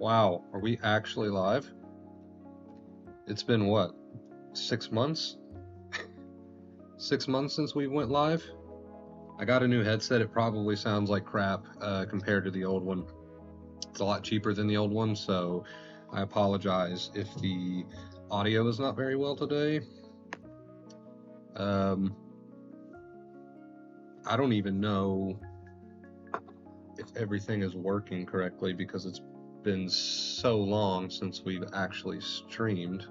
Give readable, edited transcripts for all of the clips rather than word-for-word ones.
Wow, are we actually live? It's been what, 6 months? 6 months since we went live? I got a new headset. It probably sounds like crap compared to the old one. It's a lot cheaper than the old one, so I apologize if the audio is not very well today. I don't even know if everything is working correctly because it's been so long since we've actually streamed.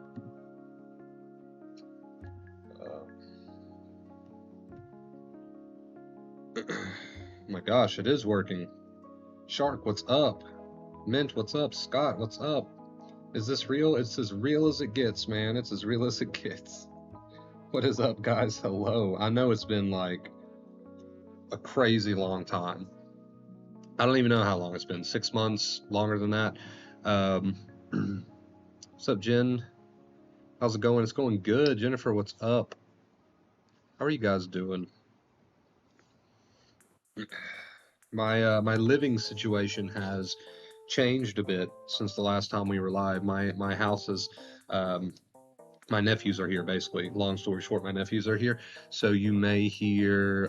My gosh, it is working. Shark, what's up? Mint, what's up? Scott, what's up? Is this real? It's as real as it gets, man. It's as real as it gets. What is up, guys? Hello. I know it's been like a crazy long time. I don't even know how long it's been. 6 months, longer than that. What's up, Jen? How's it going? It's going good. Jennifer, what's up? How are you guys doing? My living situation has changed a bit since the last time we were live. My house is my nephews are here, basically. Long story short, my nephews are here. So you may hear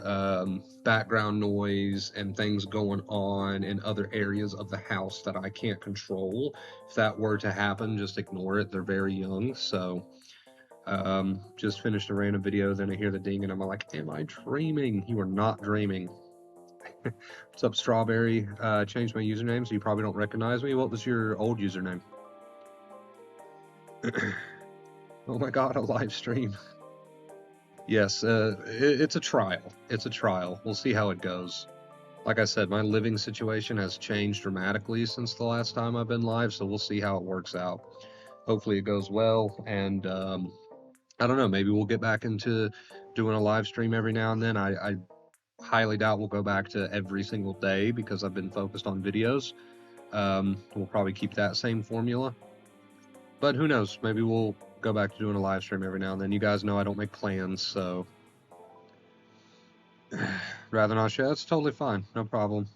background noise and things going on in other areas of the house that I can't control. If that were to happen, just ignore it. They're very young. So just finished a random video, then I hear the ding and I'm like, am I dreaming? You are not dreaming. What's up, Strawberry? Changed my username, so you probably don't recognize me. What was your old username? Oh my god, a live stream. Yes, it's a trial. It's a trial. We'll see how it goes. Like I said, my living situation has changed dramatically since the last time I've been live, so we'll see how it works out. Hopefully it goes well, and I don't know, maybe we'll get back into doing a live stream every now and then. I highly doubt we'll go back to every single day because I've been focused on videos. We'll probably keep that same formula. But who knows? Maybe we'll go back to doing a live stream every now and then. You guys know I don't make plans, so rather not share. That's totally fine. No problem.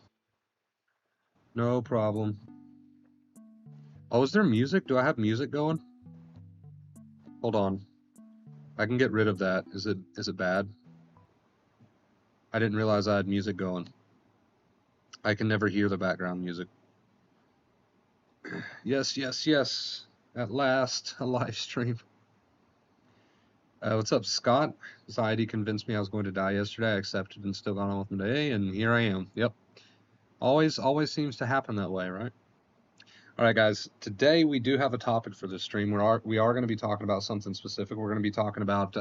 No problem. Oh, is there music? Do I have music going? Hold on. I can get rid of that. Is it bad? I didn't realize I had music going. I can never hear the background music. Yes, yes, yes. At last, a live stream. What's up, Scott? Society convinced me I was going to die yesterday. I accepted and still got on with my day, and here I am. Yep. Always seems to happen that way, right? All right, guys. Today we do have a topic for this stream. We are going to be talking about something specific. We're going to be talking about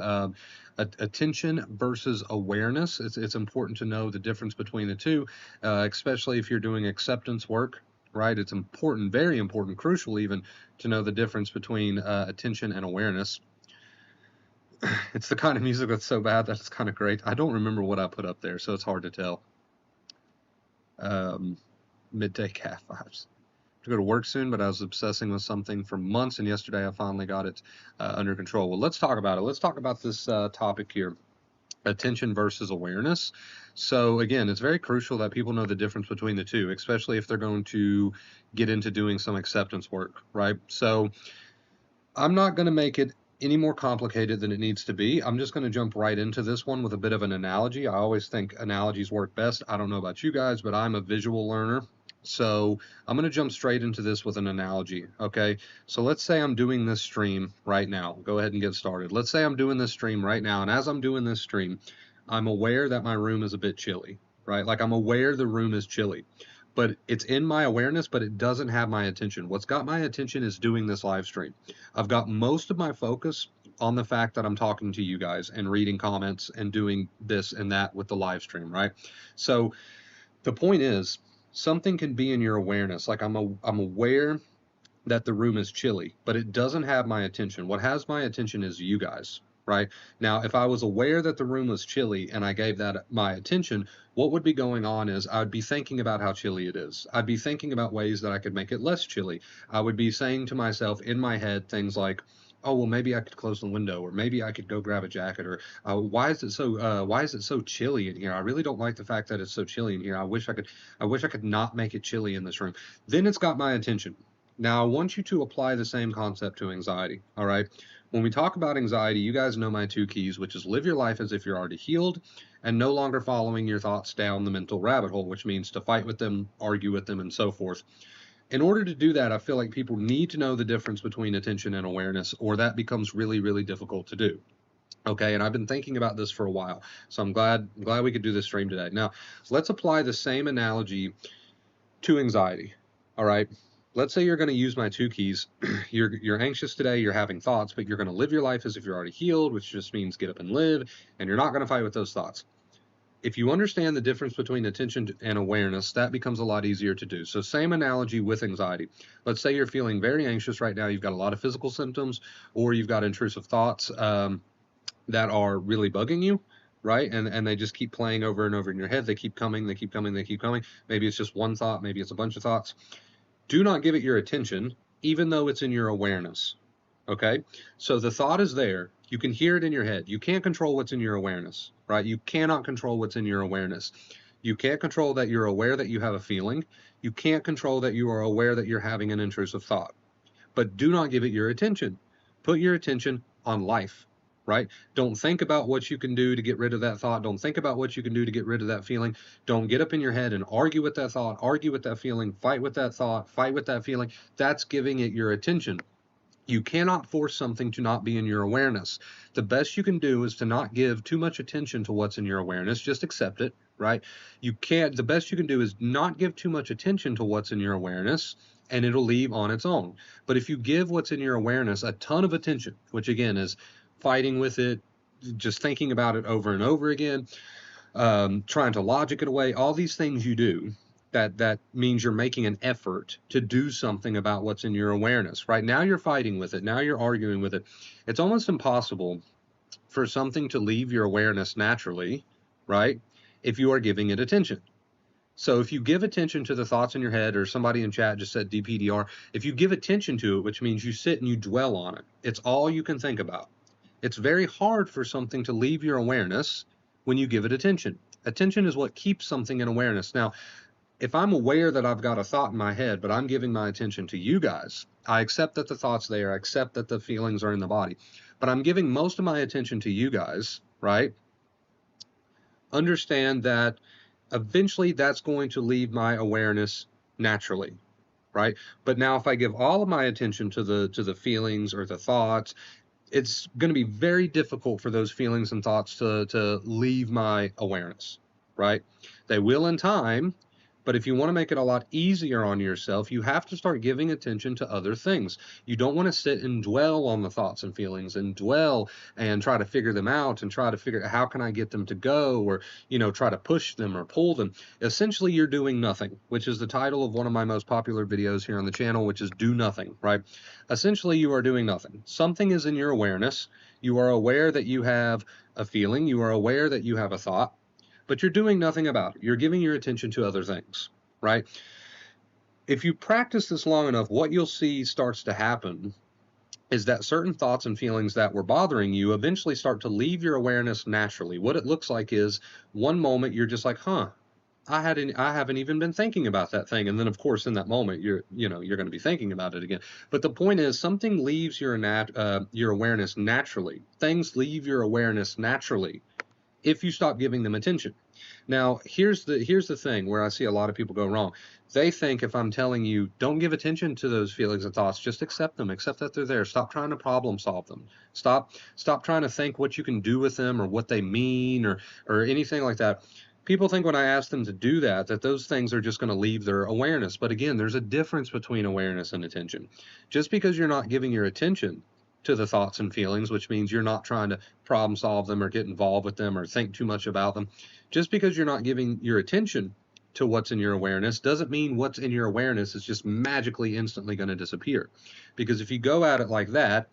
attention versus awareness. It's important to know the difference between the two, especially if you're doing acceptance work. Right? It's important, very important, crucial even, to know the difference between attention and awareness. It's the kind of music that's so bad that it's kind of great. I don't remember what I put up there, so it's hard to tell. Midday cat vibes. To go to work soon, but I was obsessing with something for months, and yesterday I finally got it under control. Well, let's talk about it. Let's talk about this topic here, attention versus awareness. So again, it's very crucial that people know the difference between the two, especially if they're going to get into doing some acceptance work, right? So I'm not going to make it any more complicated than it needs to be. I'm just going to jump right into this one with a bit of an analogy. I always think analogies work best. I don't know about you guys, but I'm a visual learner. So I'm going to jump straight into this with an analogy, okay? So let's say I'm doing this stream right now. Go ahead and get started. Let's say I'm doing this stream right now, and as I'm doing this stream, I'm aware that my room is a bit chilly, right? Like I'm aware the room is chilly, but it's in my awareness, but it doesn't have my attention. What's got my attention is doing this live stream. I've got most of my focus on the fact that I'm talking to you guys and reading comments and doing this and that with the live stream, right? So the point is, something can be in your awareness. Like I'm aware that the room is chilly, but it doesn't have my attention. What has my attention is you guys, right? Now, if I was aware that the room was chilly and I gave that my attention, what would be going on is I'd be thinking about how chilly it is. I'd be thinking about ways that I could make it less chilly. I would be saying to myself in my head things like, oh, well, maybe I could close the window, or maybe I could go grab a jacket, or why is it so chilly in here? I really don't like the fact that it's so chilly in here. I wish I could not make it chilly in this room. Then it's got my attention. Now, I want you to apply the same concept to anxiety, all right? When we talk about anxiety, you guys know my two keys, which is live your life as if you're already healed and no longer following your thoughts down the mental rabbit hole, which means to fight with them, argue with them, and so forth. In order to do that, I feel like people need to know the difference between attention and awareness, or that becomes really, really difficult to do. Okay, and I've been thinking about this for a while, so I'm glad we could do this stream today. Now, let's apply the same analogy to anxiety. All right, let's say you're going to use my two keys. You're anxious today, you're having thoughts, but you're going to live your life as if you're already healed, which just means get up and live, and you're not going to fight with those thoughts. If you understand the difference between attention and awareness, that becomes a lot easier to do. So same analogy with anxiety. Let's say you're feeling very anxious right now. You've got a lot of physical symptoms, or you've got intrusive thoughts that are really bugging you, right? And they just keep playing over and over in your head. They keep coming, they keep coming, they keep coming. Maybe it's just one thought, maybe it's a bunch of thoughts. Do not give it your attention, even though it's in your awareness. Okay, so the thought is there. You can hear it in your head. You can't control what's in your awareness, right? You cannot control what's in your awareness. You can't control that you're aware that you have a feeling. You can't control that you are aware that you're having an intrusive thought. But do not give it your attention. Put your attention on life, right? Don't think about what you can do to get rid of that thought. Don't think about what you can do to get rid of that feeling. Don't get up in your head and argue with that thought, argue with that feeling, fight with that thought, fight with that feeling. That's giving it your attention. You cannot force something to not be in your awareness. The best you can do is to not give too much attention to what's in your awareness. Just accept it, right? The best you can do is not give too much attention to what's in your awareness, and it'll leave on its own. But if you give what's in your awareness a ton of attention, which again is fighting with it, just thinking about it over and over again, trying to logic it away, all these things you do, that means you're making an effort to do something about what's in your awareness. Right now you're fighting with it. Now you're arguing with it. It's almost impossible for something to leave your awareness naturally, right, if you are giving it attention. So if you give attention to the thoughts in your head, or somebody in chat just said DPDR, if you give attention to it, which means you sit and you dwell on it, it's all you can think about. It's very hard for something to leave your awareness when you give it attention. Attention is what keeps something in awareness. Now, if I'm aware that I've got a thought in my head, but I'm giving my attention to you guys, I accept that the thought's there, I accept that the feelings are in the body, but I'm giving most of my attention to you guys, right? Understand that eventually that's going to leave my awareness naturally, right? But now if I give all of my attention to the feelings or the thoughts, it's going to be very difficult for those feelings and thoughts to leave my awareness, right? They will in time. But if you want to make it a lot easier on yourself, you have to start giving attention to other things. You don't want to sit and dwell on the thoughts and feelings and dwell and try to figure them out and try to figure out how can I get them to go, or, try to push them or pull them. Essentially, you're doing nothing, which is the title of one of my most popular videos here on the channel, which is Do Nothing, right? Essentially, you are doing nothing. Something is in your awareness. You are aware that you have a feeling. You are aware that you have a thought, but you're doing nothing about it. You're giving your attention to other things, right? If you practice this long enough, what you'll see starts to happen is that certain thoughts and feelings that were bothering you eventually start to leave your awareness naturally. What it looks like is one moment you're just like, I haven't even been thinking about that thing. And then of course in that moment you're going to be thinking about it again. But the point is something leaves your awareness naturally. Things leave your awareness naturally if you stop giving them attention. Now, here's the thing where I see a lot of people go wrong. They think if I'm telling you, don't give attention to those feelings and thoughts, just accept them, accept that they're there. Stop trying to problem solve them. Stop trying to think what you can do with them or what they mean or anything like that. People think when I ask them to do that those things are just going to leave their awareness. But again, there's a difference between awareness and attention. Just because you're not giving your attention to the thoughts and feelings, which means you're not trying to problem solve them or get involved with them or think too much about them. Just because you're not giving your attention to what's in your awareness doesn't mean what's in your awareness is just magically instantly going to disappear. Because if you go at it like that,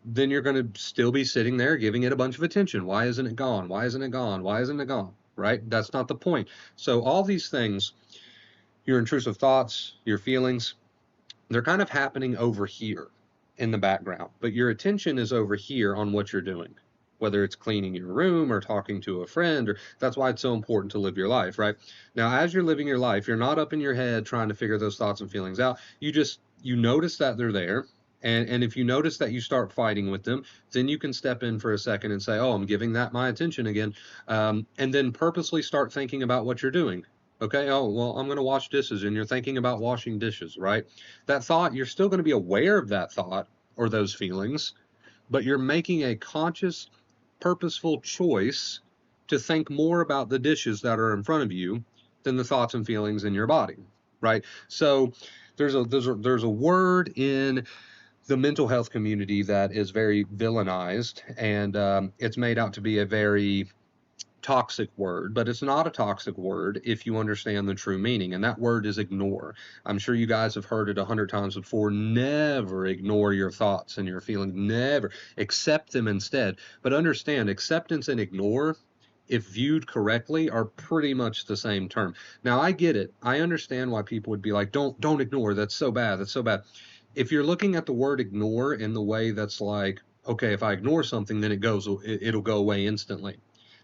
then you're going to still be sitting there giving it a bunch of attention. Why isn't it gone? Why isn't it gone? Why isn't it gone? Right? That's not the point. So all these things, your intrusive thoughts, your feelings, they're kind of happening over here in the background, but your attention is over here on what you're doing, whether it's cleaning your room or talking to a friend, or that's why it's so important to live your life, right? Now, as you're living your life, you're not up in your head trying to figure those thoughts and feelings out. you notice that they're there. And if you notice that you start fighting with them, then you can step in for a second and say, oh, I'm giving that my attention again. And then purposely start thinking about what you're doing. Okay, oh, well, I'm going to wash dishes, and you're thinking about washing dishes, right? That thought, you're still going to be aware of that thought or those feelings, but you're making a conscious, purposeful choice to think more about the dishes that are in front of you than the thoughts and feelings in your body, right? So there's a word in the mental health community that is very villainized, and it's made out to be a very toxic word, but it's not a toxic word if you understand the true meaning, and that word is ignore. I'm sure you guys have heard it 100 times before. Never ignore your thoughts and your feelings. Never. Accept them instead. But understand, acceptance and ignore, if viewed correctly, are pretty much the same term. Now, I get it. I understand why people would be like, don't ignore. That's so bad. That's so bad. If you're looking at the word ignore in the way that's like, okay, if I ignore something, then it'll go away instantly,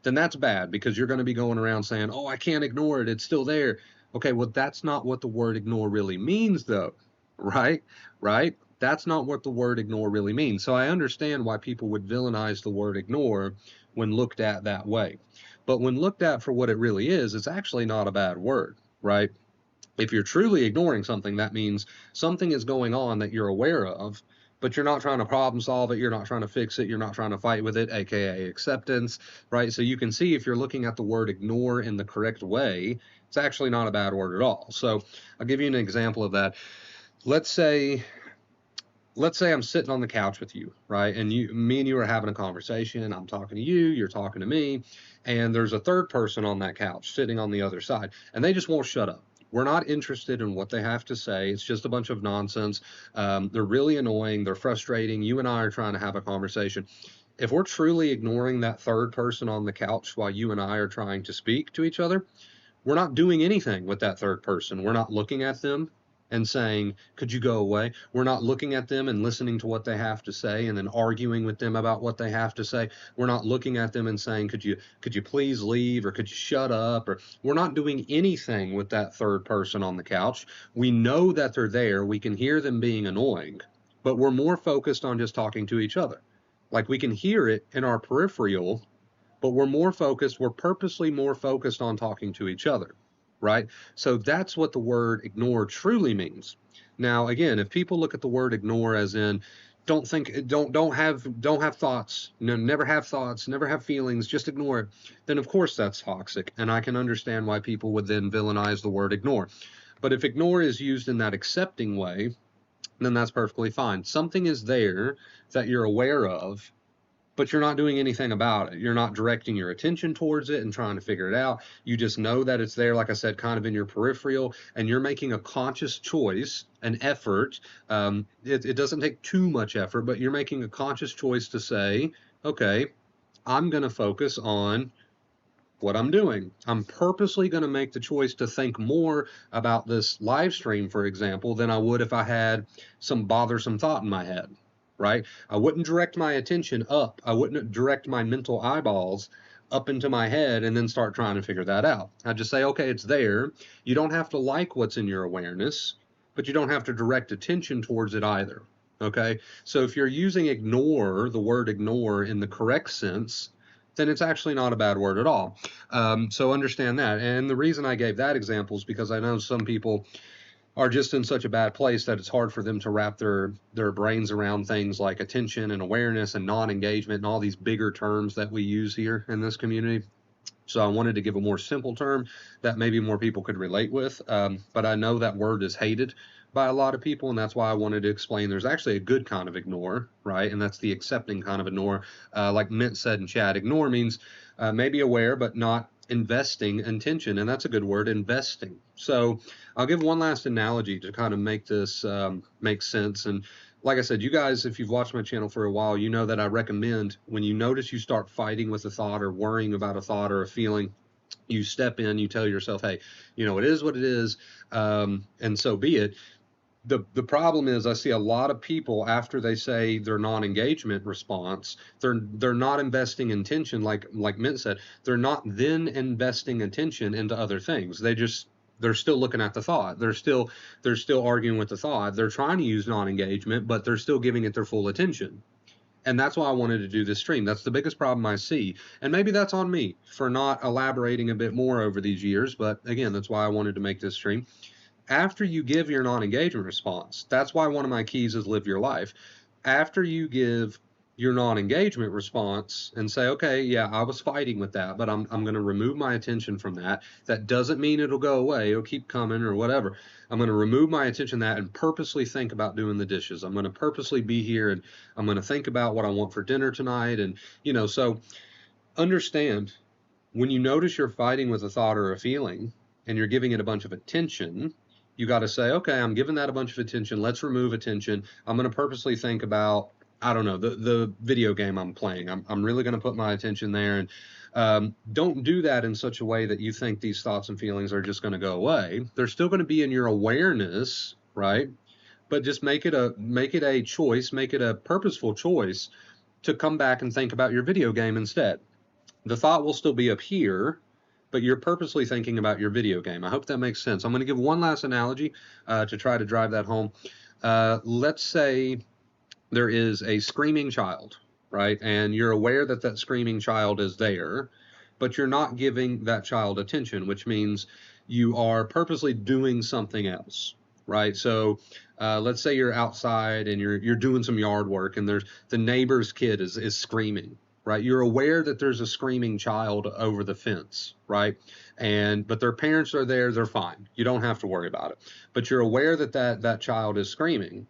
then that's bad, because you're going to be going around saying, oh, I can't ignore it, it's still there. Okay, well, that's not what the word ignore really means, though, right? Right? That's not what the word ignore really means. So I understand why people would villainize the word ignore when looked at that way. But when looked at for what it really is, it's actually not a bad word, right? If you're truly ignoring something, that means something is going on that you're aware of, but you're not trying to problem solve it. You're not trying to fix it. You're not trying to fight with it, aka acceptance, right? So you can see, if you're looking at the word ignore in the correct way, it's actually not a bad word at all. So I'll give you an example of that. Let's say I'm sitting on the couch with you, right? And me and you are having a conversation. I'm talking to you, you're talking to me, and there's a third person on that couch sitting on the other side, and they just won't shut up. We're not interested in what they have to say. It's just a bunch of nonsense. They're really annoying. They're frustrating. You and I are trying to have a conversation. If we're truly ignoring that third person on the couch while you and I are trying to speak to each other, we're not doing anything with that third person. We're not looking at them and saying, could you go away? We're not looking at them and listening to what they have to say and then arguing with them about what they have to say. We're not looking at them and saying, could you please leave, or could you shut up? Or we're not doing anything with that third person on the couch. We know that they're there. We can hear them being annoying, but we're more focused on just talking to each other. Like, we can hear it in our peripheral, but we're purposely more focused on talking to each other, right? So that's what the word ignore truly means. Now, again, if people look at the word ignore as in, don't have thoughts, never have thoughts, never have feelings, just ignore it, then of course that's toxic, and I can understand why people would then villainize the word ignore. But if ignore is used in that accepting way, then that's perfectly fine. Something is there that you're aware of, but you're not doing anything about it. You're not directing your attention towards it and trying to figure it out. You just know that it's there, like I said, kind of in your peripheral, and you're making a conscious choice, an effort. It doesn't take too much effort, but you're making a conscious choice to say, okay, I'm going to focus on what I'm doing. I'm purposely going to make the choice to think more about this live stream, for example, than I would if I had some bothersome thought in my head, right? I wouldn't direct my attention up. I wouldn't direct my mental eyeballs up into my head and then start trying to figure that out. I'd just say, okay, it's there. You don't have to like what's in your awareness, but you don't have to direct attention towards it either. Okay? So if you're using ignore, the word ignore, in the correct sense, then it's actually not a bad word at all. So understand that. And the reason I gave that example is because I know some people are just in such a bad place that it's hard for them to wrap their brains around things like attention and awareness and non-engagement and all these bigger terms that we use here in this community. So I wanted to give a more simple term that maybe more people could relate with. But I know that word is hated by a lot of people, and that's why I wanted to explain there's actually a good kind of ignore, right? And that's the accepting kind of ignore. Like Mint said in chat, ignore means maybe aware, but not investing intention. And that's a good word, investing. So I'll give one last analogy to kind of make this make sense. And like I said, you guys, if you've watched my channel for a while, you know that I recommend, when you notice you start fighting with a thought or worrying about a thought or a feeling, you step in, you tell yourself, hey, it is what it is, and so be it. The problem is, I see a lot of people, after they say their non-engagement response, they're not investing attention, like Mint said, they're not then investing attention into other things. They just they're still looking at the thought. They're still arguing with the thought. They're trying to use non-engagement, but they're still giving it their full attention. And that's why I wanted to do this stream. That's the biggest problem I see. And maybe that's on me for not elaborating a bit more over these years. But again, that's why I wanted to make this stream. After you give your non-engagement response, that's why one of my keys is live your life. After you give your non-engagement response and say, okay, yeah, I was fighting with that, but I'm going to remove my attention from that. That doesn't mean it'll go away. It'll keep coming or whatever. I'm going to remove my attention that and purposely think about doing the dishes. I'm going to purposely be here and I'm going to think about what I want for dinner tonight. And, so understand when you notice you're fighting with a thought or a feeling and you're giving it a bunch of attention, you got to say, okay, I'm giving that a bunch of attention. Let's remove attention. I'm going to purposely think about, I don't know, the video game I'm playing. I'm really going to put my attention there. And don't do that in such a way that you think these thoughts and feelings are just going to go away. They're still going to be in your awareness, right? But just make it a choice, make it a purposeful choice to come back and think about your video game instead. The thought will still be up here, but you're purposely thinking about your video game. I hope that makes sense. I'm going to give one last analogy to try to drive that home. Let's say there is a screaming child, right? And you're aware that that screaming child is there, but you're not giving that child attention, which means you are purposely doing something else, right? So let's say you're outside and you're doing some yard work and there's the neighbor's kid is screaming, right? You're aware that there's a screaming child over the fence, right? But their parents are there, they're fine. You don't have to worry about it. But you're aware that that child is screaming.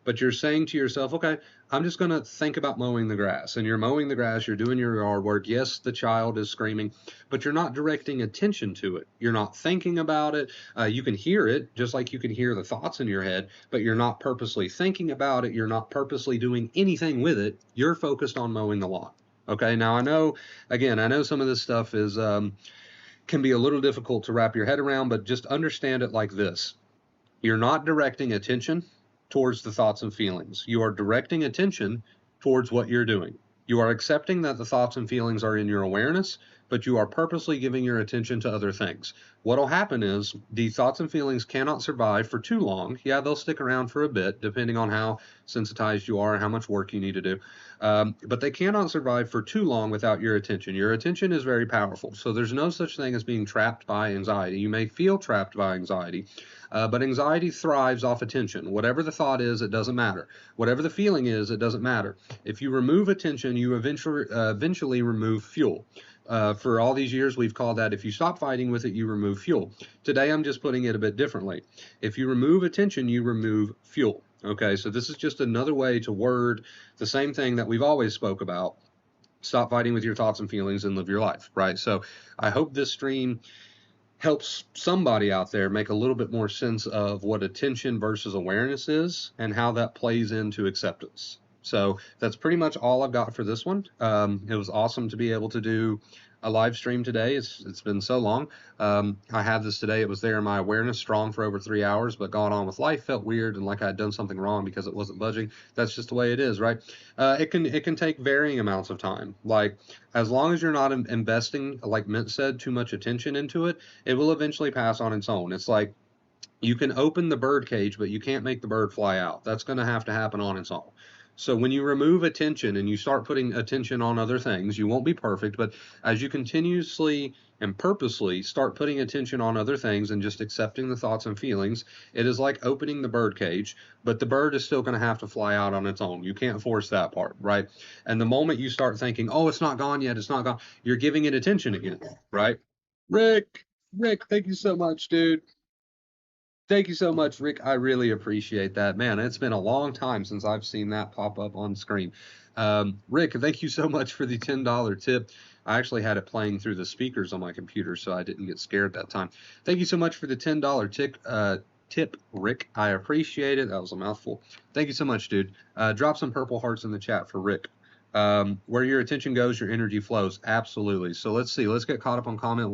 But you're saying to yourself, okay, I'm just going to think about mowing the grass. And you're mowing the grass, you're doing your yard work. Yes, the child is screaming, but you're not directing attention to it. You're not thinking about it. You can hear it, just like you can hear the thoughts in your head, but you're not purposely thinking about it. You're not purposely doing anything with it. You're focused on mowing the lawn. Okay, now I know some of this stuff is can be a little difficult to wrap your head around, but just understand it like this. You're not directing attention towards the thoughts and feelings. You are directing attention towards what you're doing. You are accepting that the thoughts and feelings are in your awareness, but you are purposely giving your attention to other things. What'll happen is the thoughts and feelings cannot survive for too long. Yeah, they'll stick around for a bit, depending on how sensitized you are and how much work you need to do. But they cannot survive for too long without your attention. Your attention is very powerful. So there's no such thing as being trapped by anxiety. You may feel trapped by anxiety, but anxiety thrives off attention. Whatever the thought is, it doesn't matter. Whatever the feeling is, it doesn't matter. If you remove attention, you eventually remove fuel. For all these years, we've called that if you stop fighting with it, you remove fuel. Today, I'm just putting it a bit differently. If you remove attention, you remove fuel. Okay, so this is just another way to word the same thing that we've always spoke about. Stop fighting with your thoughts and feelings and live your life, right? So I hope this stream helps somebody out there make a little bit more sense of what attention versus awareness is and how that plays into acceptance. So that's pretty much all I've got for this one. It was awesome to be able to do a live stream today. It's been so long. I had this today. It was there in my awareness, strong for over 3 hours, but gone on with life felt weird and like I had done something wrong because it wasn't budging. That's just the way it is, right? It can take varying amounts of time. Like as long as you're not investing, like Mint said, too much attention into it, it will eventually pass on its own. It's like you can open the bird cage, but you can't make the bird fly out. That's going to have to happen on its own. So when you remove attention and you start putting attention on other things, you won't be perfect, but as you continuously and purposely start putting attention on other things and just accepting the thoughts and feelings, it is like opening the bird cage, but the bird is still going to have to fly out on its own. You can't force that part, right? And the moment you start thinking, oh, it's not gone yet, it's not gone, you're giving it attention again, right? Rick, thank you so much, dude. Thank you so much, Rick. I really appreciate that. Man, it's been a long time since I've seen that pop up on screen. Rick, thank you so much for the $10 tip. I actually had it playing through the speakers on my computer, so I didn't get scared that time. Thank you so much for the $10 tip, Rick. I appreciate it. That was a mouthful. Thank you so much, dude. Drop some purple hearts in the chat for Rick. Where your attention goes, your energy flows. Absolutely. So let's see. Let's get caught up on comment.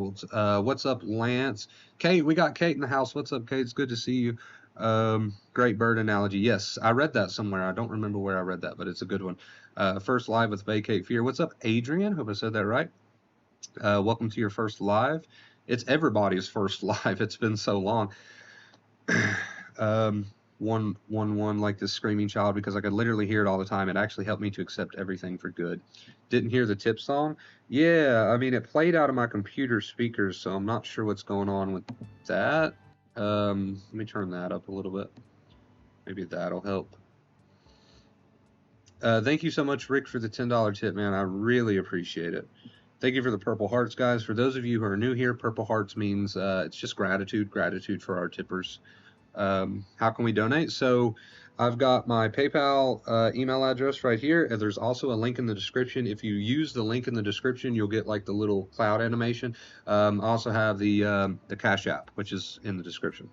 What's up, Lance? Kate, we got Kate in the house. What's up, Kate? It's good to see you. Great bird analogy. Yes, I read that somewhere. I don't remember where I read that, but it's a good one. First live with Vacate Fear. What's up, Adrian? Hope I said that right. Welcome to your first live. It's everybody's first live. It's been so long. um, one like this screaming child, because I could literally hear it all the time. It actually helped me to accept everything for good. Didn't hear the tip song. Yeah, I mean, it played out of my computer speakers, so I'm not sure what's going on with that. Let me turn that up a little bit. Maybe that'll help. Thank you so much, Rick, for the $10 tip, man. I really appreciate it. Thank you for the purple hearts, guys. For those of you who are new here, purple hearts means it's just gratitude for our tippers. How can we donate? So I've got my PayPal email address right here, and there's also a link in the description. If you use the link in the description, you'll get like the little cloud animation. I also have the Cash App, which is in the description.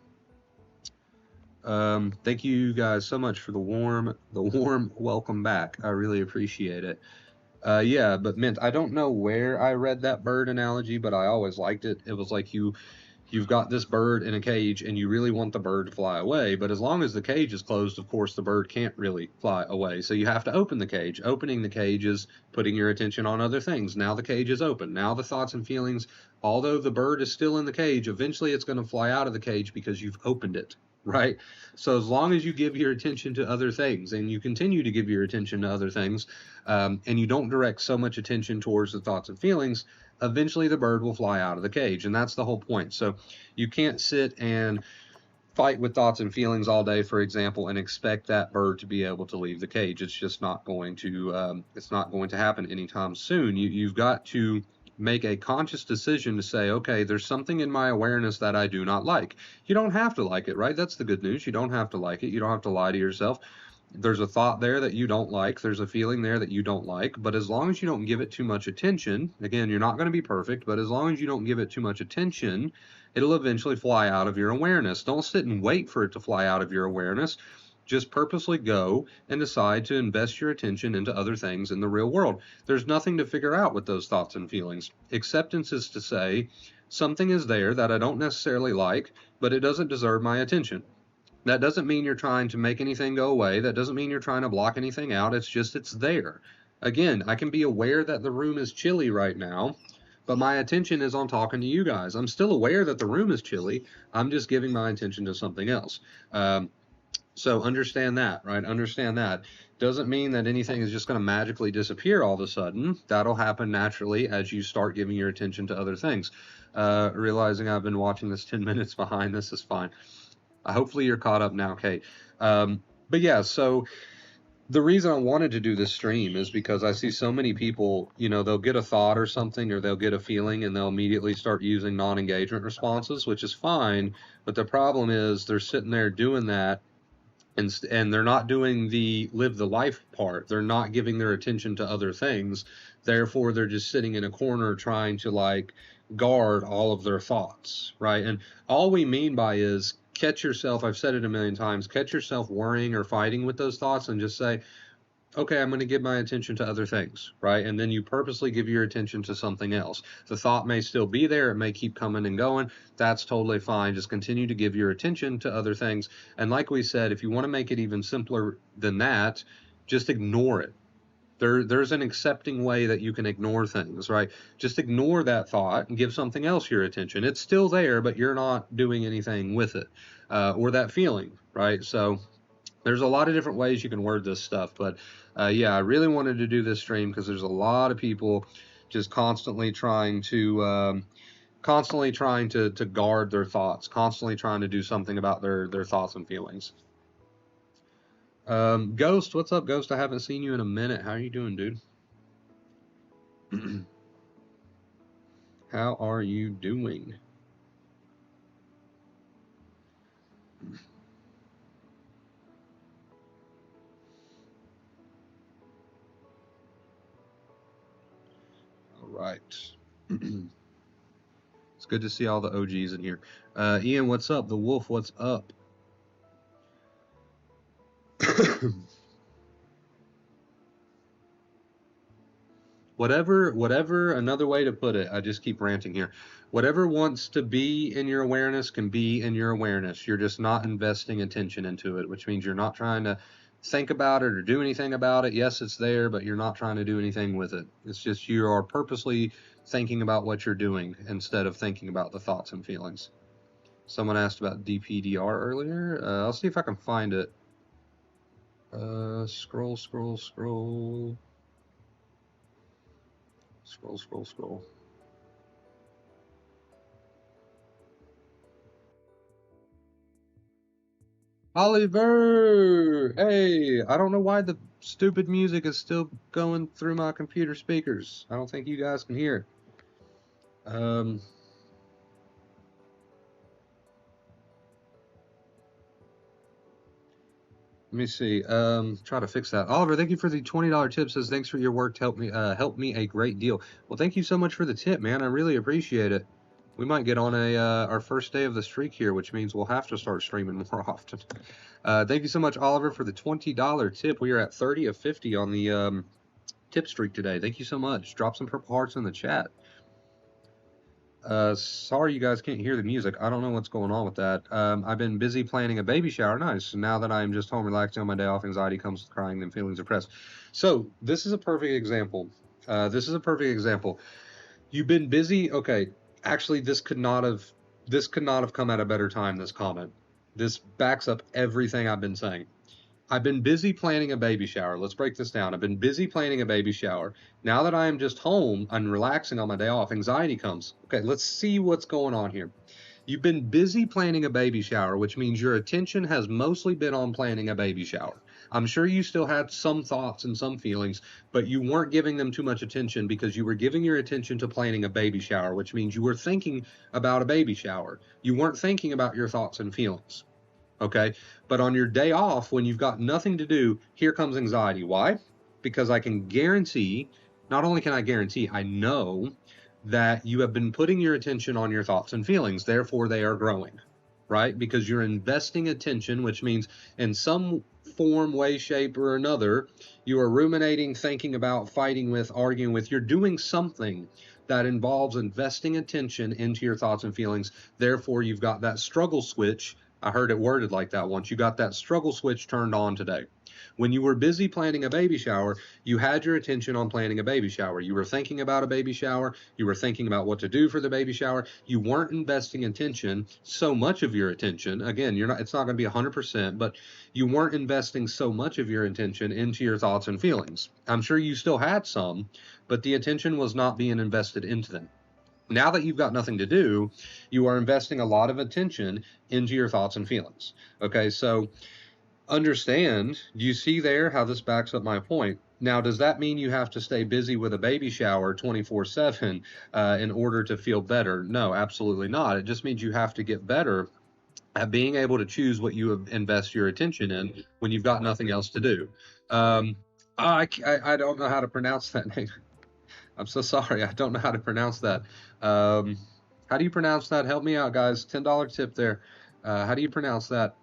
Thank you guys so much for the warm welcome back. I really appreciate it. Yeah, but Mint, I don't know where I read that bird analogy, but I always liked it. It was like you've got this bird in a cage and you really want the bird to fly away, but as long as the cage is closed, of course, the bird can't really fly away. So you have to open the cage. Opening the cage is putting your attention on other things. Now the cage is open. Now the thoughts and feelings, although the bird is still in the cage, eventually it's going to fly out of the cage because you've opened it, right? So as long as you give your attention to other things and you continue to give your attention to other things, and you don't direct so much attention towards the thoughts and feelings, eventually the bird will fly out of the cage. And that's the whole point. So you can't sit and fight with thoughts and feelings all day, for example, and expect that bird to be able to leave the cage. It's just not going to happen anytime soon. You've got to make a conscious decision to say, okay, there's something in my awareness that I do not like. You don't have to like it, right? That's the good news. You don't have to like it. You don't have to lie to yourself. There's a thought there that you don't like. There's a feeling there that you don't like. But as long as you don't give it too much attention, again, you're not going to be perfect, but as long as you don't give it too much attention, it'll eventually fly out of your awareness. Don't sit and wait for it to fly out of your awareness. Just purposely go and decide to invest your attention into other things in the real world. There's nothing to figure out with those thoughts and feelings. Acceptance is to say, something is there that I don't necessarily like, but it doesn't deserve my attention. That doesn't mean you're trying to make anything go away. That doesn't mean you're trying to block anything out. It's just it's there. Again, I can be aware that the room is chilly right now, but my attention is on talking to you guys. I'm still aware that the room is chilly. I'm just giving my attention to something else. So understand that, right? Understand that. Doesn't mean that anything is just going to magically disappear all of a sudden. That'll happen naturally as you start giving your attention to other things. Realizing I've been watching this 10 minutes behind, this is fine. Hopefully you're caught up now, Kate. But yeah, so the reason I wanted to do this stream is because I see so many people, you know, they'll get a thought or something, or they'll get a feeling and they'll immediately start using non-engagement responses, which is fine. But the problem is they're sitting there doing that and they're not doing the live the life part. They're not giving their attention to other things. Therefore, they're just sitting in a corner trying to like guard all of their thoughts, right? And all we mean by is catch yourself. I've said it a million times. Catch yourself worrying or fighting with those thoughts and just say, okay, I'm going to give my attention to other things, right? And then you purposely give your attention to something else. The thought may still be there. It may keep coming and going. That's totally fine. Just continue to give your attention to other things. And like we said, if you want to make it even simpler than that, just ignore it. There's an accepting way that you can ignore things, right? Just ignore that thought and give something else your attention. It's still there, but you're not doing anything with it, or that feeling, right? So there's a lot of different ways you can word this stuff, but yeah, I really wanted to do this stream because there's a lot of people just constantly trying to guard their thoughts, constantly trying to do something about their thoughts and feelings. Ghost, what's up, Ghost? I haven't seen you in a minute. How are you doing, dude? How are you doing? All right. It's good to see all the OGs in here. Ian, what's up? The Wolf, what's up? Whatever, another way to put it, I just keep ranting here. Whatever wants to be in your awareness can be in your awareness. You're just not investing attention into it, which means you're not trying to think about it or do anything about it. Yes, it's there, but you're not trying to do anything with it. It's just you are purposely thinking about what you're doing instead of thinking about the thoughts and feelings. Someone asked about DPDR earlier. I'll see if I can find it. Scroll. Oliver! Hey, I don't know why the stupid music is still going through my computer speakers. I don't think you guys can hear it. Let me see. Try to fix that. Oliver, thank you for the $20 tip. Says thanks for your work to help me a great deal. Well, thank you so much for the tip, man. I really appreciate it. We might get on our first day of the streak here, which means we'll have to start streaming more often. Thank you so much, Oliver, for the $20 tip. We are at 30 of 50 on the tip streak today. Thank you so much. Drop some purple hearts in the chat. Sorry you guys can't hear the music. I don't know what's going on with that. I've been busy planning a baby shower. Nice. Now that I'm just home relaxing on my day off, anxiety comes with crying and feelings depressed. So this is a perfect example. You've been busy. Okay. Actually, this could not have come at a better time, this comment. This backs up everything I've been saying. I've been busy planning a baby shower. Let's break this down. I've been busy planning a baby shower. Now that I am just home, I'm relaxing on my day off, anxiety comes. Okay, let's see what's going on here. You've been busy planning a baby shower, which means your attention has mostly been on planning a baby shower. I'm sure you still had some thoughts and some feelings, but you weren't giving them too much attention because you were giving your attention to planning a baby shower, which means you were thinking about a baby shower. You weren't thinking about your thoughts and feelings. Okay. But on your day off, when you've got nothing to do, here comes anxiety. Why? Because I can guarantee, not only can I guarantee, I know that you have been putting your attention on your thoughts and feelings. Therefore, they are growing, right? Because you're investing attention, which means in some form, way, shape, or another, you are ruminating, thinking about, fighting with, arguing with. You're doing something that involves investing attention into your thoughts and feelings. Therefore, you've got that struggle switch. I heard it worded like that once. You got that struggle switch turned on today. When you were busy planning a baby shower, you had your attention on planning a baby shower. You were thinking about a baby shower. You were thinking about what to do for the baby shower. You weren't investing attention, so much of your attention. Again, it's not going to be 100%, but you weren't investing so much of your attention into your thoughts and feelings. I'm sure you still had some, but the attention was not being invested into them. Now that you've got nothing to do, you are investing a lot of attention into your thoughts and feelings. Okay, so understand, do you see there how this backs up my point? Now, does that mean you have to stay busy with a baby shower 24/7 in order to feel better? No, absolutely not. It just means you have to get better at being able to choose what you invest your attention in when you've got nothing else to do. I don't know how to pronounce that name. I'm so sorry. I don't know how to pronounce that. How do you pronounce that? Help me out, guys. $10 tip there. How do you pronounce that?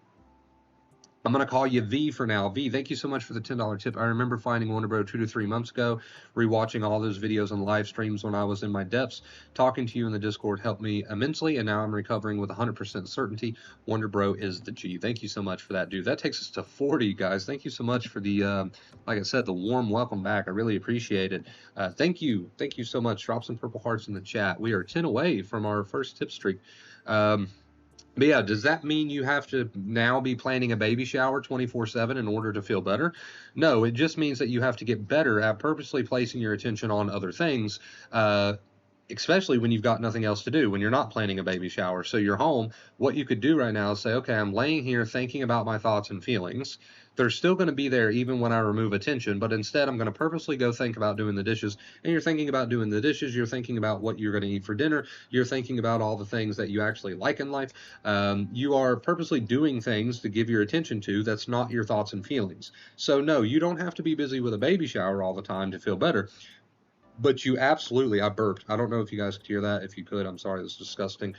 I'm going to call you V for now. V, thank you so much for the $10 tip. I remember finding Wonder Bro 2 to 3 months ago, rewatching all those videos and live streams when I was in my depths. Talking to you in the Discord helped me immensely, and now I'm recovering with 100% certainty. Wonder Bro is the G. Thank you so much for that, dude. That takes us to 40, guys. Thank you so much for the, like I said, the warm welcome back. I really appreciate it. Thank you. Thank you so much. Drop some purple hearts in the chat. We are 10 away from our first tip streak. But yeah, does that mean you have to now be planning a baby shower 24/7 in order to feel better? No, it just means that you have to get better at purposely placing your attention on other things, especially when you've got nothing else to do, when you're not planning a baby shower. So you're home. What you could do right now is say, okay, I'm laying here thinking about my thoughts and feelings. They're still going to be there even when I remove attention, but instead I'm going to purposely go think about doing the dishes. And you're thinking about doing the dishes. You're thinking about what you're going to eat for dinner. You're thinking about all the things that you actually like in life. You are purposely doing things to give your attention to that's not your thoughts and feelings. So no, you don't have to be busy with a baby shower all the time to feel better. But you absolutely, I burped. I don't know if you guys could hear that. If you could, I'm sorry, that's disgusting.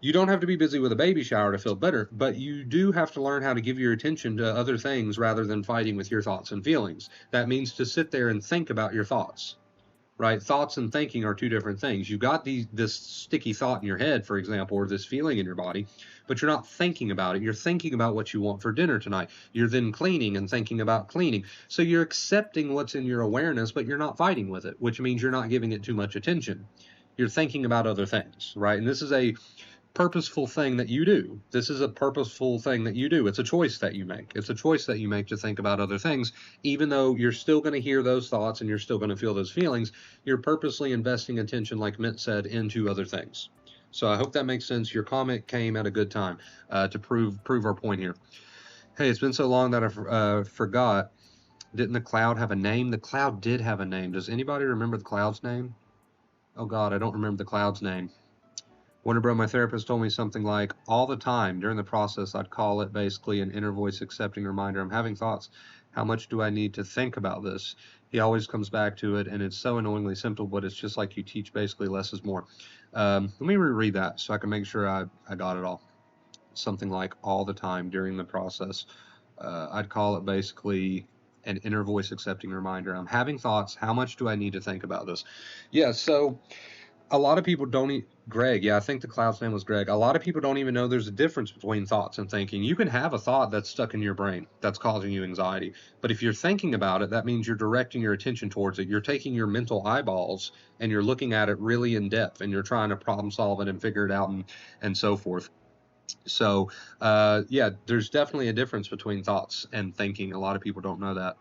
You don't have to be busy with a baby shower to feel better, but you do have to learn how to give your attention to other things rather than fighting with your thoughts and feelings. That means to sit there and think about your thoughts. right? Thoughts and thinking are two different things. You've got this sticky thought in your head, for example, or this feeling in your body, but you're not thinking about it. You're thinking about what you want for dinner tonight. You're then cleaning and thinking about cleaning. So you're accepting what's in your awareness, but you're not fighting with it, which means you're not giving it too much attention. You're thinking about other things, right? And this is a purposeful thing that you do. This is a purposeful thing that you do. It's a choice that you make. It's a choice that you make to think about other things, even though you're still going to hear those thoughts and you're still going to feel those feelings. You're purposely investing attention, like Mint said, into other things. So I hope that makes sense. Your comment came at a good time to prove our point here. Hey, it's been so long that I forgot. Didn't the cloud have a name? The cloud did have a name. Does anybody remember the cloud's name? Oh God, I don't remember the cloud's name. Wonder Bro, my therapist told me something like, all the time during the process, I'd call it basically an inner voice accepting reminder. I'm having thoughts. How much do I need to think about this? He always comes back to it, and it's so annoyingly simple, but it's just like you teach basically less is more. Let me reread that so I can make sure I got it all. Something like all the time during the process. I'd call it basically an inner voice accepting reminder. I'm having thoughts. How much do I need to think about this? Yeah, so a lot of people don't Greg, yeah, I think the cloud's name was Greg. A lot of people don't even know there's a difference between thoughts and thinking. You can have a thought that's stuck in your brain that's causing you anxiety, but if you're thinking about it, that means you're directing your attention towards it. You're taking your mental eyeballs and you're looking at it really in depth, and you're trying to problem solve it and figure it out, and so forth. So yeah, there's definitely a difference between thoughts and thinking. A lot of people don't know that.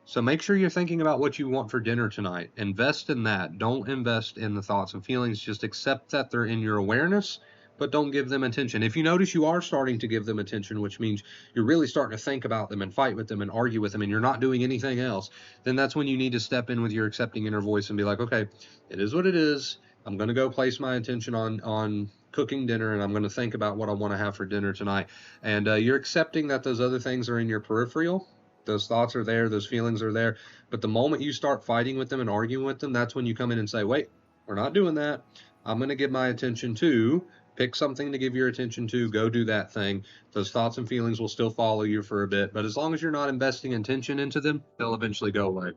So make sure you're thinking about what you want for dinner tonight. Invest in that. Don't invest in the thoughts and feelings. Just accept that they're in your awareness, but don't give them attention. If you notice you are starting to give them attention, which means you're really starting to think about them and fight with them and argue with them, and you're not doing anything else, then that's when you need to step in with your accepting inner voice and be like, okay, it is what it is. I'm going to go place my attention on cooking dinner, and I'm going to think about what I want to have for dinner tonight. And you're accepting that those other things are in your peripheral. Those thoughts are there, those feelings are there. But the moment you start fighting with them and arguing with them, that's when you come in and say, wait, we're not doing that. I'm going to give my attention to, pick something to give your attention to, go do that thing. Those thoughts and feelings will still follow you for a bit, but as long as you're not investing intention into them, they'll eventually go away.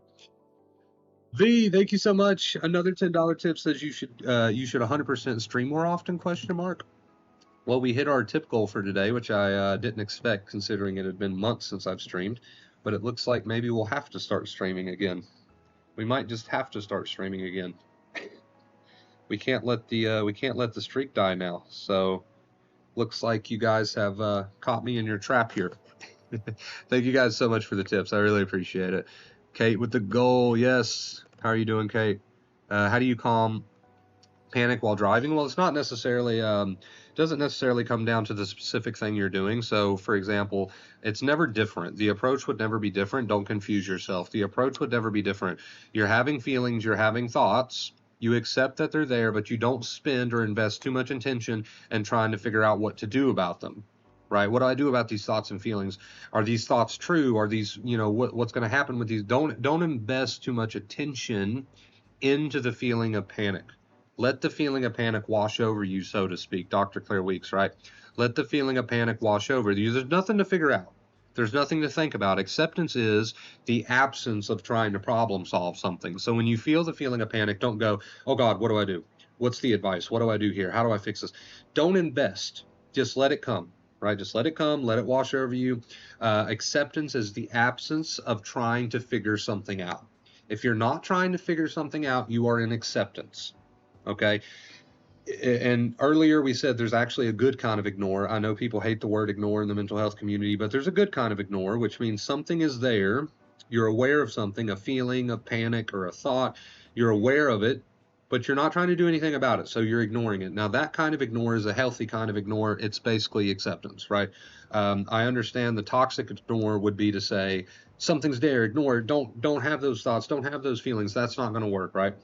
V, thank you so much. Another $10 tip says you should 100% stream more often, question mark. Well, we hit our tip goal for today, which I didn't expect considering it had been months since I've streamed, but it looks like maybe we'll have to start streaming again. We might just have to start streaming again. We can't let the streak die now. So looks like you guys have caught me in your trap here. Thank you guys so much for the tips. I really appreciate it. Kate with the goal. Yes. How are you doing, Kate? How do you calm panic while driving? Well, it's not necessarily doesn't necessarily come down to the specific thing you're doing. So for example, it's never different. The approach would never be different. Don't confuse yourself. The approach would never be different. You're having feelings, you're having thoughts, you accept that they're there, but you don't spend or invest too much attention in trying to figure out what to do about them. Right? What do I do about these thoughts and feelings? Are these thoughts true? Are these, what's going to happen with these? Don't invest too much attention into the feeling of panic. Let the feeling of panic wash over you, so to speak. Dr. Claire Weeks, right? Let the feeling of panic wash over you. There's nothing to figure out. There's nothing to think about. Acceptance is the absence of trying to problem solve something. So when you feel the feeling of panic, don't go, oh God, what do I do? What's the advice? What do I do here? How do I fix this? Don't invest. Just let it come, right? Just let it come. Let it wash over you. Acceptance is the absence of trying to figure something out. If you're not trying to figure something out, you are in acceptance. Okay. And earlier we said there's actually a good kind of ignore. I know people hate the word ignore in the mental health community, but there's a good kind of ignore, which means something is there. You're aware of something, a feeling, a panic, or a thought. You're aware of it, but you're not trying to do anything about it. So you're ignoring it. Now that kind of ignore is a healthy kind of ignore. It's basically acceptance, right? I understand the toxic ignore would be to say something's there, ignore it. Don't have those thoughts. Don't have those feelings. That's not going to work, right?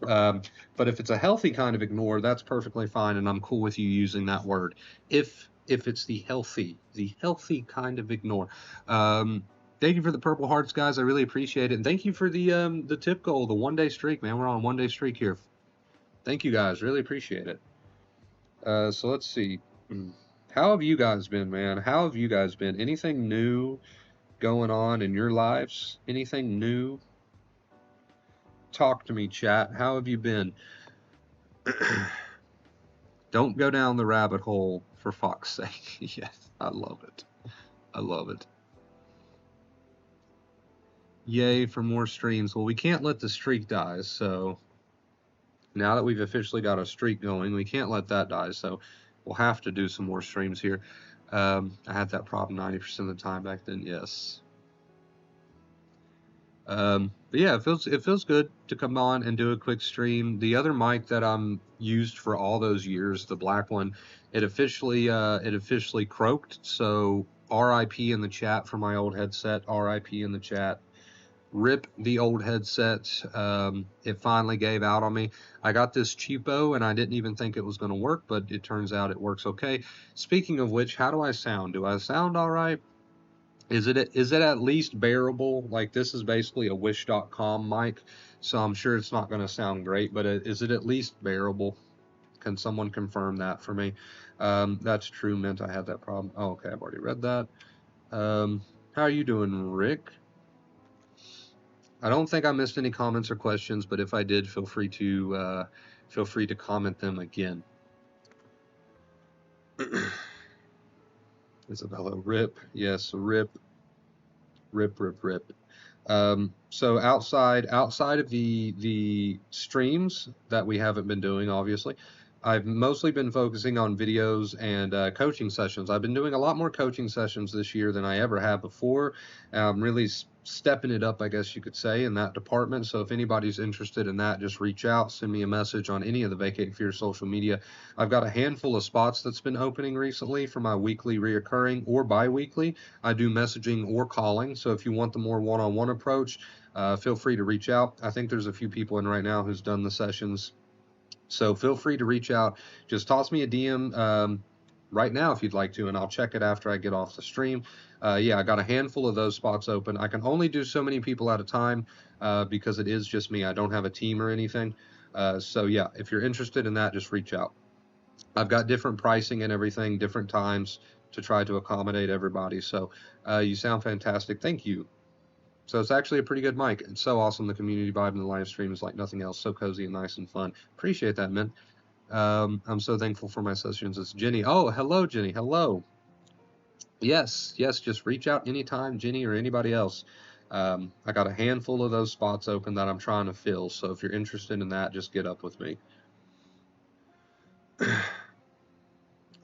But if it's a healthy kind of ignore, that's perfectly fine, and I'm cool with you using that word. If it's the healthy kind of ignore. Thank you for the purple hearts, guys. I really appreciate it, and thank you for the tip goal, the 1-day streak, man. We're on a 1-day streak here. Thank you, guys. Really appreciate it. So let's see. How have you guys been, man? How have you guys been? Anything new going on in your lives? Anything new? Talk to me, chat. How have you been? Don't go down the rabbit hole, for fuck's sake. Yes, I love it. I love it. Yay for more streams. Well, we can't let the streak die, so now that we've officially got a streak going, we can't let that die, so we'll have to do some more streams here. I had that problem 90% of the time back then, yes. But yeah, it feels good to come on and do a quick stream. The other mic that I'm used for all those years, the black one, it officially croaked. So RIP in the chat for my old headset. RIP in the chat. Rip the old headset. It finally gave out on me. I got this cheapo and I didn't even think it was going to work, but it turns out it works okay. Speaking of which, how do I sound? Do I sound all right? Is it at least bearable? Like, this is basically a wish.com mic, so I'm sure it's not going to sound great, but is it at least bearable? Can someone confirm that for me? That's true, Mint. I had that problem. Oh, okay, I've already read that. How are you doing, Rick? I don't think I missed any comments or questions, but if I did, feel free to comment them again. Isabella, rip. Yes, rip. Rip. So outside of the streams that we haven't been doing, obviously, I've mostly been focusing on videos and coaching sessions. I've been doing a lot more coaching sessions this year than I ever have before. Really stepping it up, I guess you could say, in that department. So if anybody's interested in that, just reach out, send me a message on any of the Vacate Fear social media. I've got a handful of spots that's been opening recently for my weekly reoccurring or bi-weekly. I do messaging or calling. So if you want the more one-on-one approach, feel free to reach out. I think there's a few people in right now who's done the sessions. So feel free to reach out. Just toss me a DM right now if you'd like to, and I'll check it after I get off the stream. Yeah, I got a handful of those spots open. I can only do so many people at a time because it is just me. I don't have a team or anything. So yeah, if you're interested in that, just reach out. I've got different pricing and everything, different times to try to accommodate everybody. So you sound fantastic. Thank you. So it's actually a pretty good mic. It's so awesome. The community vibe in the live stream is like nothing else. So cozy and nice and fun. Appreciate that, man. I'm so thankful for my sessions. It's Jenny. Oh, hello, Jenny. Hello. Yes, just reach out anytime, Jenny, or anybody else. I got a handful of those spots open that I'm trying to fill. So if you're interested in that, just get up with me.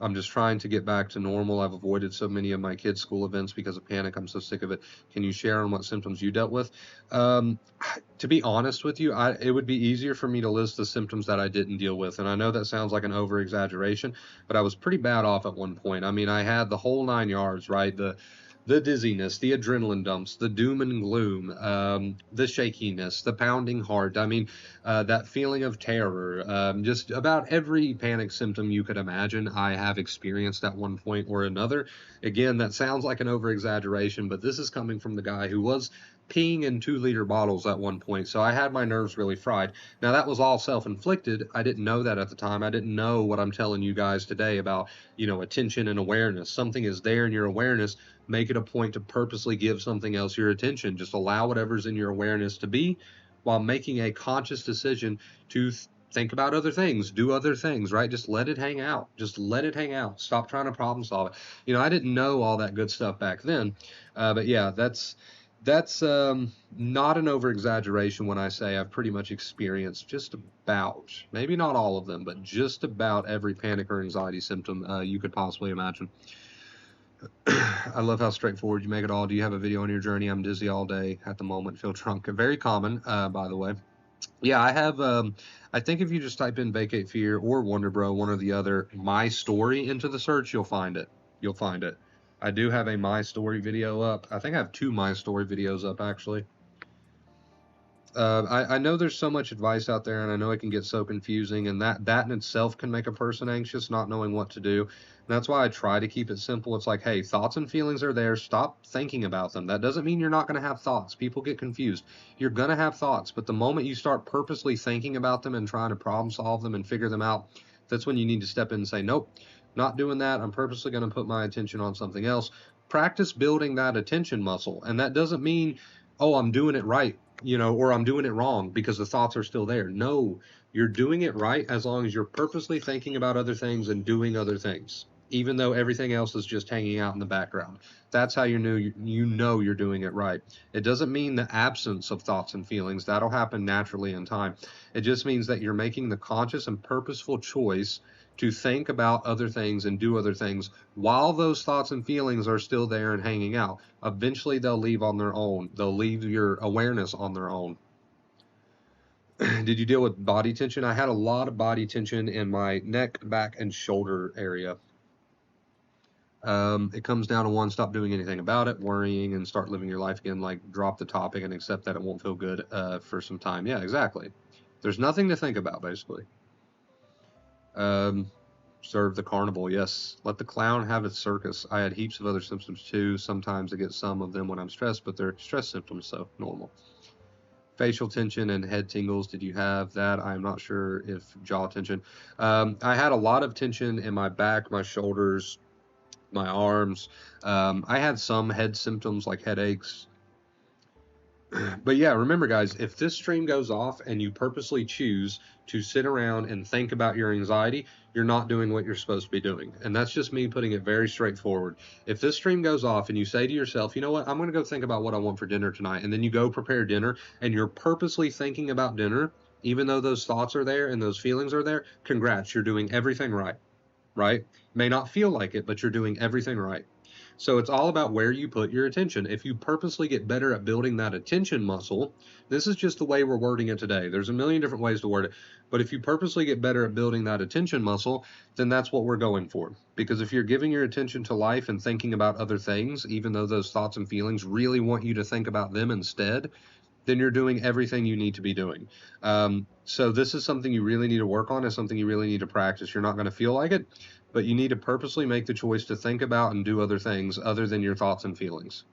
I'm just trying to get back to normal. I've avoided so many of my kids' school events because of panic. I'm so sick of it. Can you share on what symptoms you dealt with? To be honest with you, it would be easier for me to list the symptoms that I didn't deal with. And I know that sounds like an over-exaggeration, but I was pretty bad off at one point. I mean, I had the whole 9 yards, right? The dizziness, the adrenaline dumps, the doom and gloom, the shakiness, the pounding heart. I mean, that feeling of terror, just about every panic symptom you could imagine I have experienced at one point or another. Again, that sounds like an over-exaggeration, but this is coming from the guy who was peeing in 2-liter bottles at one point, so I had my nerves really fried. Now, that was all self-inflicted. I didn't know that at the time. I didn't know what I'm telling you guys today about, attention and awareness. Something is there in your awareness. Make it a point to purposely give something else your attention. Just allow whatever's in your awareness to be while making a conscious decision to think about other things, do other things, right? Just let it hang out. Just let it hang out. Stop trying to problem solve it. I didn't know all that good stuff back then. But yeah, that's not an over-exaggeration when I say I've pretty much experienced just about, maybe not all of them, but just about every panic or anxiety symptom you could possibly imagine. I love how straightforward you make it all. Do you have a video on your journey? I'm dizzy all day at the moment. Feel drunk. Very common, by the way. Yeah, I have. I think if you just type in Vacate Fear or Wonder Bro, one or the other, my story into the search, you'll find it. You'll find it. I do have a My Story video up. I think I have 2 My Story videos up, actually. I know there's so much advice out there, and I know it can get so confusing, and that in itself can make a person anxious, not knowing what to do. And that's why I try to keep it simple. It's like, hey, thoughts and feelings are there. Stop thinking about them. That doesn't mean you're not going to have thoughts. People get confused. You're going to have thoughts, but the moment you start purposely thinking about them and trying to problem solve them and figure them out, that's when you need to step in and say, nope, not doing that. I'm purposely going to put my attention on something else. Practice building that attention muscle, and that doesn't mean oh, I'm doing it right, or I'm doing it wrong because the thoughts are still there. No, you're doing it right as long as you're purposely thinking about other things and doing other things, even though everything else is just hanging out in the background. That's how you know you're doing it right. It doesn't mean the absence of thoughts and feelings. That'll happen naturally in time. It just means that you're making the conscious and purposeful choice to think about other things and do other things while those thoughts and feelings are still there and hanging out. Eventually, they'll leave on their own. They'll leave your awareness on their own. Did you deal with body tension? I had a lot of body tension in my neck, back, and shoulder area. It comes down to one, stop doing anything about it, worrying, and start living your life again. Like, drop the topic and accept that it won't feel good for some time. Yeah, exactly. There's nothing to think about, basically. Um, serve the carnival, yes. Let the clown have its circus. I had heaps of other symptoms too. Sometimes I get some of them when I'm stressed, but they're stress symptoms, so normal. Facial tension and head tingles. Did you have that? I'm not sure if jaw tension. I had a lot of tension in my back, my shoulders, my arms. I had some head symptoms like headaches. But yeah, remember, guys, if this stream goes off and you purposely choose to sit around and think about your anxiety, you're not doing what you're supposed to be doing. And that's just me putting it very straightforward. If this stream goes off and you say to yourself, you know what, I'm going to go think about what I want for dinner tonight, and then you go prepare dinner and you're purposely thinking about dinner, even though those thoughts are there and those feelings are there, congrats, you're doing everything right, right? May not feel like it, but you're doing everything right. So it's all about where you put your attention. If you purposely get better at building that attention muscle, this is just the way we're wording it today. There's a million different ways to word it. But if you purposely get better at building that attention muscle, then that's what we're going for. Because if you're giving your attention to life and thinking about other things, even though those thoughts and feelings really want you to think about them instead, then you're doing everything you need to be doing. So this is something you really need to work on. It's something you really need to practice. You're not going to feel like it, but you need to purposely make the choice to think about and do other things other than your thoughts and feelings.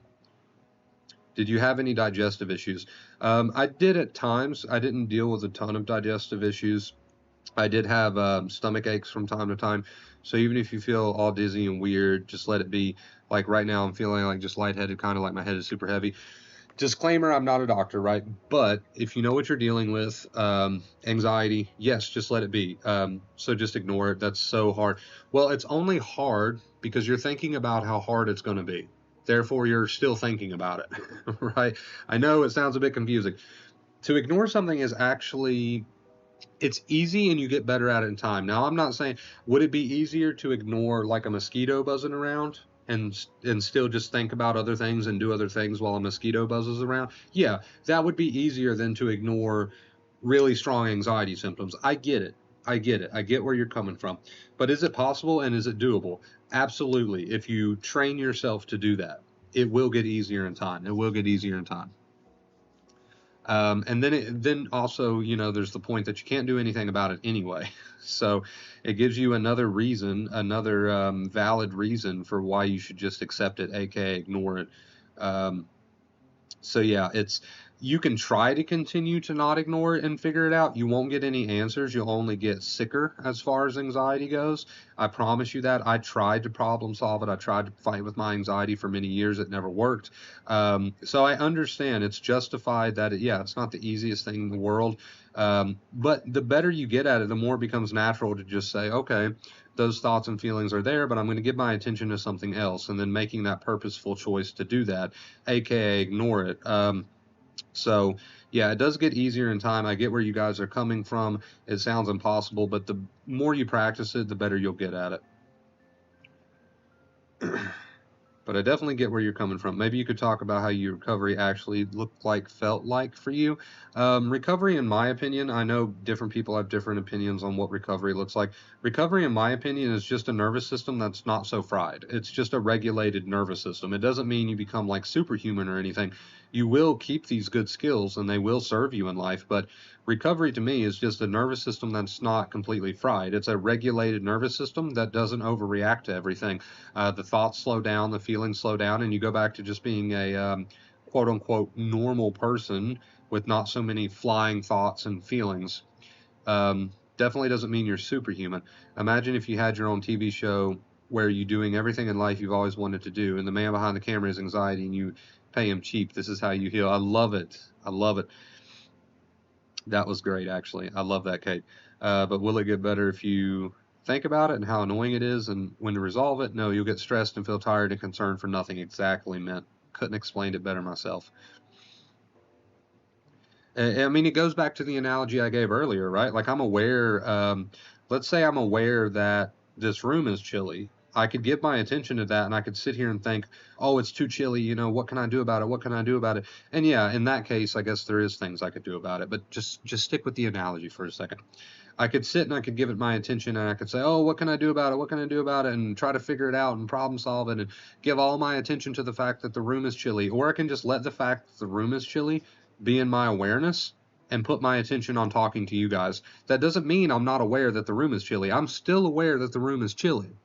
Did you have any digestive issues? I did at times. I didn't deal with a ton of digestive issues. I did have stomach aches from time to time. So even if you feel all dizzy and weird, just let it be. Like right now, I'm feeling like just lightheaded, kind of like my head is super heavy. Disclaimer, I'm not a doctor, right? But if you know what you're dealing with, anxiety, yes, just let it be. So just ignore it. That's so hard. Well, it's only hard because you're thinking about how hard it's going to be. Therefore, you're still thinking about it, right? I know it sounds a bit confusing. To ignore something is actually, it's easy and you get better at it in time. Now, I'm not saying, would it be easier to ignore like a mosquito buzzing around and still just think about other things and do other things while a mosquito buzzes around? Yeah, that would be easier than to ignore really strong anxiety symptoms. I get it. I get it. I get where you're coming from. But is it possible and is it doable? Absolutely. If you train yourself to do that, it will get easier in time. It will get easier in time. And then also, there's the point that you can't do anything about it anyway. So it gives you another reason, another valid reason for why you should just accept it, aka ignore it. So yeah, you can try to continue to not ignore it and figure it out. You won't get any answers. You'll only get sicker as far as anxiety goes. I promise you that. I tried to problem solve it. I tried to fight with my anxiety for many years. It never worked. So I understand it's justified that it's not the easiest thing in the world. But the better you get at it, the more it becomes natural to just say, okay, those thoughts and feelings are there, but I'm going to give my attention to something else, and then making that purposeful choice to do that, aka ignore it. So yeah, it does get easier in time. I get where you guys are coming from. It sounds impossible, but the more you practice it, the better you'll get at it. But I definitely get where you're coming from. Maybe you could talk about how your recovery actually looked like, felt like for you. Recovery, in my opinion, I know different people have different opinions on what recovery looks like. Recovery, in my opinion, is just a nervous system that's not so fried. It's just a regulated nervous system. It doesn't mean you become like superhuman or anything. You will keep these good skills and they will serve you in life, but recovery to me is just a nervous system that's not completely fried. It's a regulated nervous system that doesn't overreact to everything. The thoughts slow down, the feelings slow down, and you go back to just being a quote unquote normal person with not so many flying thoughts and feelings. Definitely doesn't mean you're superhuman. Imagine if you had your own TV show where you're doing everything in life you've always wanted to do, and the man behind the camera is anxiety, and you pay him cheap. This is how you heal. I love it. I love it. That was great, actually. I love that, Kate. But will it get better if you think about it and how annoying it is, and when to resolve it? No, you'll get stressed and feel tired and concerned for nothing. Exactly, Mint. Couldn't explain it better myself. I mean, it goes back to the analogy I gave earlier, right? Like, I'm aware, let's say I'm aware that this room is chilly. I could give my attention to that, and I could sit here and think, oh, it's too chilly, you know, what can I do about it? What can I do about it? And yeah, in that case, I guess there is things I could do about it, but just stick with the analogy for a second. I could sit and I could give it my attention, and I could say, oh, what can I do about it? What can I do about it? And try to figure it out and problem solve it and give all my attention to the fact that the room is chilly. Or I can just let the fact that the room is chilly be in my awareness and put my attention on talking to you guys. That doesn't mean I'm not aware that the room is chilly. I'm still aware that the room is chilly,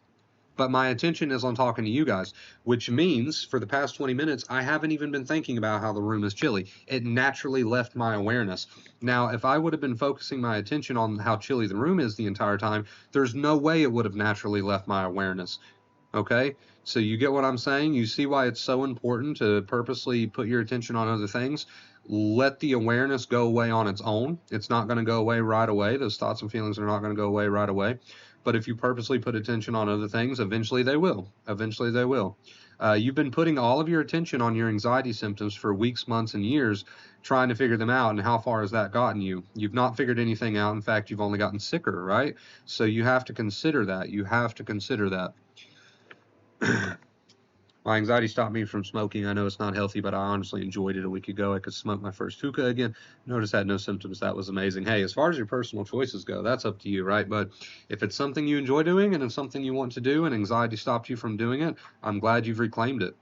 but my attention is on talking to you guys, which means for the past 20 minutes, I haven't even been thinking about how the room is chilly. It naturally left my awareness. Now, if I would have been focusing my attention on how chilly the room is the entire time, there's no way it would have naturally left my awareness. Okay? So you get what I'm saying? You see why it's so important to purposely put your attention on other things? Let the awareness go away on its own. It's not going to go away right away. Those thoughts and feelings are not going to go away right away. But if you purposely put attention on other things, eventually they will. Eventually they will. You've been putting all of your attention on your anxiety symptoms for weeks, months, and years, trying to figure them out. And how far has that gotten you? You've not figured anything out. In fact, you've only gotten sicker, right? So you have to consider that. You have to consider that. My anxiety stopped me from smoking. I know it's not healthy, but I honestly enjoyed it a week ago. I could smoke my first hookah again. Notice I had no symptoms. That was amazing. Hey, as far as your personal choices go, that's up to you, right? But if it's something you enjoy doing and it's something you want to do and anxiety stopped you from doing it, I'm glad you've reclaimed it.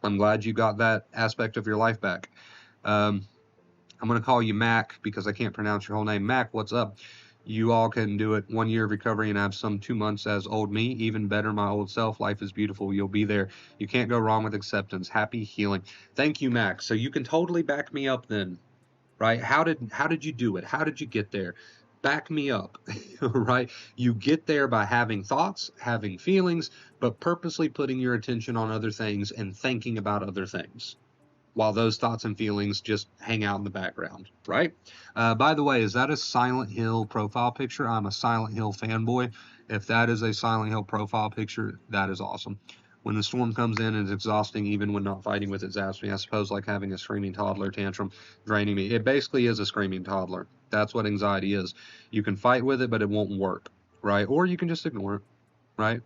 I'm glad you got that aspect of your life back. I'm going to call you Mac because I can't pronounce your whole name. Mac, what's up? You all can do it. 1 year of recovery and have some 2 months as old me. Even better, my old self. Life is beautiful. You'll be there. You can't go wrong with acceptance. Happy healing. Thank you, Max. So you can totally back me up then, right? How did you do it? How did you get there? Back me up, right? You get there by having thoughts, having feelings, but purposely putting your attention on other things and thinking about other things, while those thoughts and feelings just hang out in the background, right? By the way, is that a Silent Hill profile picture? I'm a Silent Hill fanboy. If that is a Silent Hill profile picture, that is awesome. When the storm comes in, it's exhausting even when not fighting with it, zaps me. I suppose like having a screaming toddler tantrum draining me. It basically is a screaming toddler. That's what anxiety is. You can fight with it, but it won't work, right? Or you can just ignore it, right?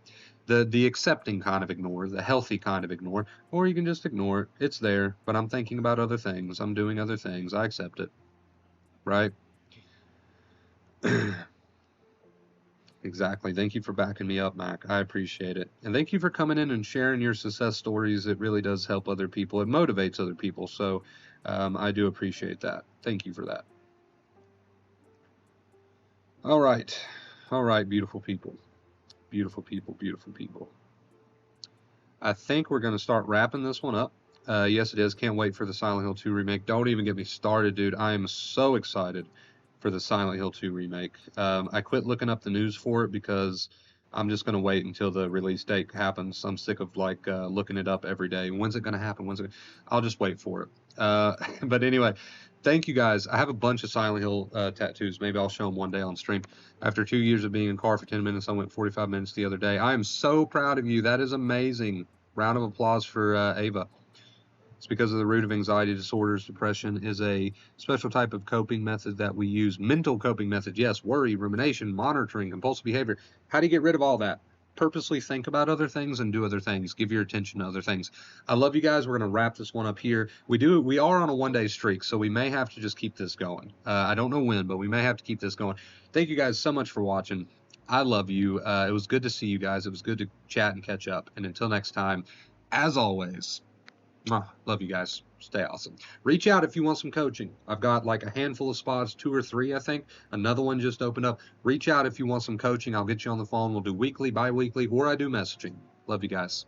The accepting kind of ignore, the healthy kind of ignore, or you can just ignore it. It's there, but I'm thinking about other things. I'm doing other things. I accept it, right? Exactly. Thank you for backing me up, Mac. I appreciate it. And thank you for coming in and sharing your success stories. It really does help other people. It motivates other people. So I do appreciate that. Thank you for that. All right. All right, beautiful people. Beautiful people, beautiful people. I think we're going to start wrapping this one up. Yes, it is. Can't wait for the Silent Hill 2 remake. Don't even get me started, dude. I am so excited for the Silent Hill 2 remake. I quit looking up the news for it because I'm just going to wait until the release date happens. I'm sick of like looking it up every day. When's it going to happen? I'll just wait for it. But anyway, thank you guys. I have a bunch of Silent Hill tattoos. Maybe I'll show them one day on stream. After 2 years of being in car for 10 minutes, I went 45 minutes the other day. I am so proud of you. That is amazing. Round of applause for Ava. It's because of the root of anxiety disorders. Depression is a special type of coping method that we use. Mental coping method, yes. Worry, rumination, monitoring, compulsive behavior. How do you get rid of all that? Purposely think about other things and do other things. Give your attention to other things. I love you guys. We're going to wrap this one up here. We are on a 1-day streak, so we may have to just keep this going. I don't know when, but we may have to keep this going. Thank you guys so much for watching. I love you. It was good to see you guys. It was good to chat and catch up. And until next time, as always, love you guys. Stay awesome. Reach out if you want some coaching. I've got like a handful of spots, 2 or 3, I think. Another one just opened up. Reach out if you want some coaching. I'll get you on the phone. We'll do weekly, bi-weekly, or I do messaging. Love you guys.